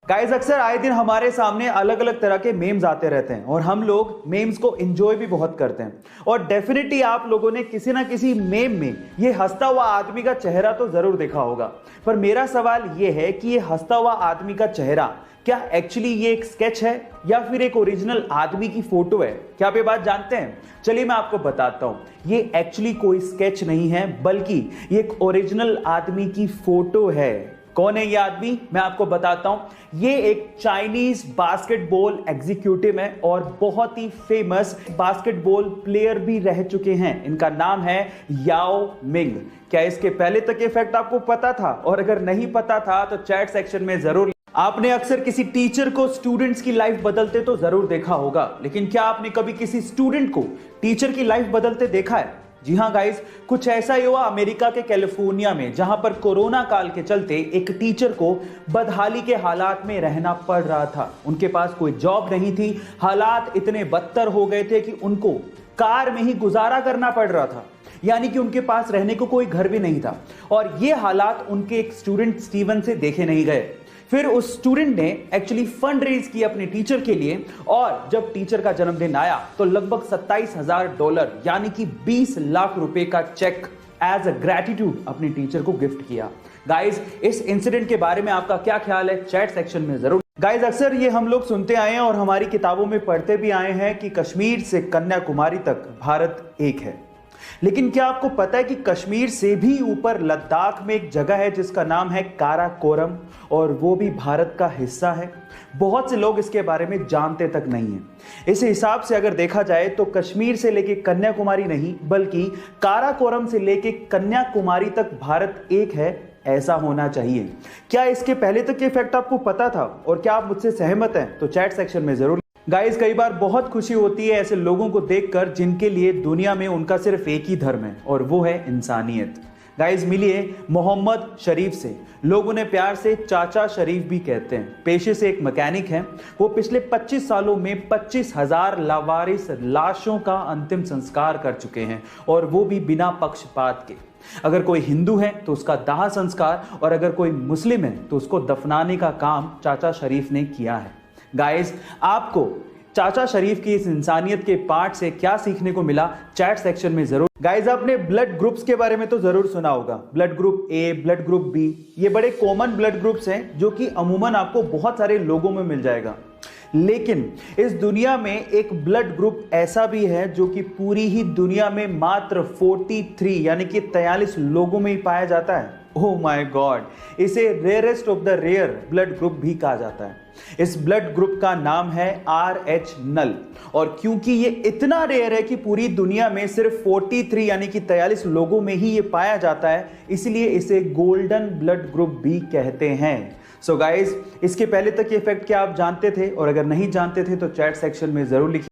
Guys, अक्सर आए दिन हमारे सामने अलग अलग तरह के मेम्स आते रहते हैं और हम लोग मेम्स को एंजॉय भी बहुत करते हैं। और डेफिनेटली आप लोगों ने किसी ना किसी मेम में ये हंसता हुआ आदमी का चेहरा तो जरूर देखा होगा। पर मेरा सवाल ये है कि ये हंसता हुआ आदमी का चेहरा क्या एक्चुअली ये एक स्केच है या फिर एक ओरिजिनल आदमी की फोटो है? क्या आप ये बात जानते हैं? चलिए मैं आपको बताता हूं। ये एक्चुअली कोई स्केच नहीं है, बल्कि ये एक ओरिजिनल आदमी की फोटो है। कौन है ये आदमी? मैं आपको बताता हूं। ये एक चाइनीज बास्केटबॉल एग्जीक्यूटिव है और बहुत ही फेमस बास्केटबॉल प्लेयर भी रह चुके हैं। इनका नाम है याओ मिंग। क्या इसके पहले तक ये फैक्ट आपको पता था? और अगर नहीं पता था तो चैट सेक्शन में जरूर। आपने अक्सर किसी टीचर को स्टूडेंट्स की लाइफ बदलते तो जरूर देखा होगा, लेकिन क्या आपने कभी किसी स्टूडेंट को टीचर की लाइफ बदलते देखा है? जी हां गाइस, कुछ ऐसा ही हुआ अमेरिका के कैलिफोर्निया में, जहां पर कोरोना काल के चलते एक टीचर को बदहाली के हालात में रहना पड़ रहा था। उनके पास कोई जॉब नहीं थी, हालात इतने बदतर हो गए थे कि उनको कार में ही गुजारा करना पड़ रहा था, यानी कि उनके पास रहने को कोई घर भी नहीं था। और ये हालात उनके एक स्टूडेंट स्टीवन से देखे नहीं गए। फिर उस स्टूडेंट ने एक्चुअली फंड रेज किया अपने टीचर के लिए, और जब टीचर का जन्मदिन आया तो लगभग $27,000 यानी कि 20 लाख रुपए का चेक एज अ ग्रेटिट्यूड अपने टीचर को गिफ्ट किया। गाइस, इस इंसिडेंट के बारे में आपका क्या ख्याल है? चैट सेक्शन में जरूर। गाइस, अक्सर ये हम लोग सुनते आए हैं और हमारी किताबों में पढ़ते भी आए हैं कि कश्मीर से कन्याकुमारी तक भारत एक है। लेकिन क्या आपको पता है कि कश्मीर से भी ऊपर लद्दाख में एक जगह है जिसका नाम है काराकोरम, और वो भी भारत का हिस्सा है? बहुत से लोग इसके बारे में जानते तक नहीं है। इस हिसाब से अगर देखा जाए तो कश्मीर से लेके कन्याकुमारी नहीं, बल्कि काराकोरम से लेके कन्याकुमारी तक भारत एक है, ऐसा होना चाहिए। क्या इसके पहले तक ये फैक्ट आपको पता था? और क्या आप मुझसे सहमत हैं? तो चैट सेक्शन में जरूर। गाइस, कई बार बहुत खुशी होती है ऐसे लोगों को देखकर जिनके लिए दुनिया में उनका सिर्फ एक ही धर्म है, और वो है इंसानियत। गाइस, मिलिए मोहम्मद शरीफ से। लोग उन्हें प्यार से चाचा शरीफ भी कहते हैं। पेशे से एक मैकेनिक हैं। वो पिछले 25 सालों में 25,000 लावारिस लाशों का अंतिम संस्कार कर चुके हैं, और वो भी बिना पक्षपात के। अगर कोई हिंदू है तो उसका दाह संस्कार, और अगर कोई मुस्लिम है तो उसको दफनाने का काम चाचा शरीफ ने किया है। गाइस, आपको चाचा शरीफ की इस इंसानियत के पार्ट से क्या सीखने को मिला? चैट सेक्शन में जरूर। गाइस, आपने ब्लड ग्रुप्स के बारे में तो जरूर सुना होगा। Blood group A, blood group B, ये बड़े कॉमन ब्लड ग्रुप्स हैं जो कि अमूमन आपको बहुत सारे लोगों में मिल जाएगा। लेकिन इस दुनिया में एक ब्लड ग्रुप ऐसा भी है जो कि पूरी ही दुनिया में मात्र 43 यानी कि 43 लोगों में ही पाया जाता है। ओह माय गॉड, इसे rarest of the rare blood group भी कहा जाता है। इस ब्लड ग्रुप का नाम है RH नल, और क्योंकि ये इतना रेयर है कि पूरी दुनिया में सिर्फ 43 यानी कि 43 लोगों में ही ये पाया जाता है, इसलिए इसे गोल्डन ब्लड ग्रुप भी कहते हैं। सो गाइस, इसके पहले तक ये फैक्ट क्या आप जानते थे? और अगर नहीं जानते थे तो चैट सेक्शन में जरूर लिखिए।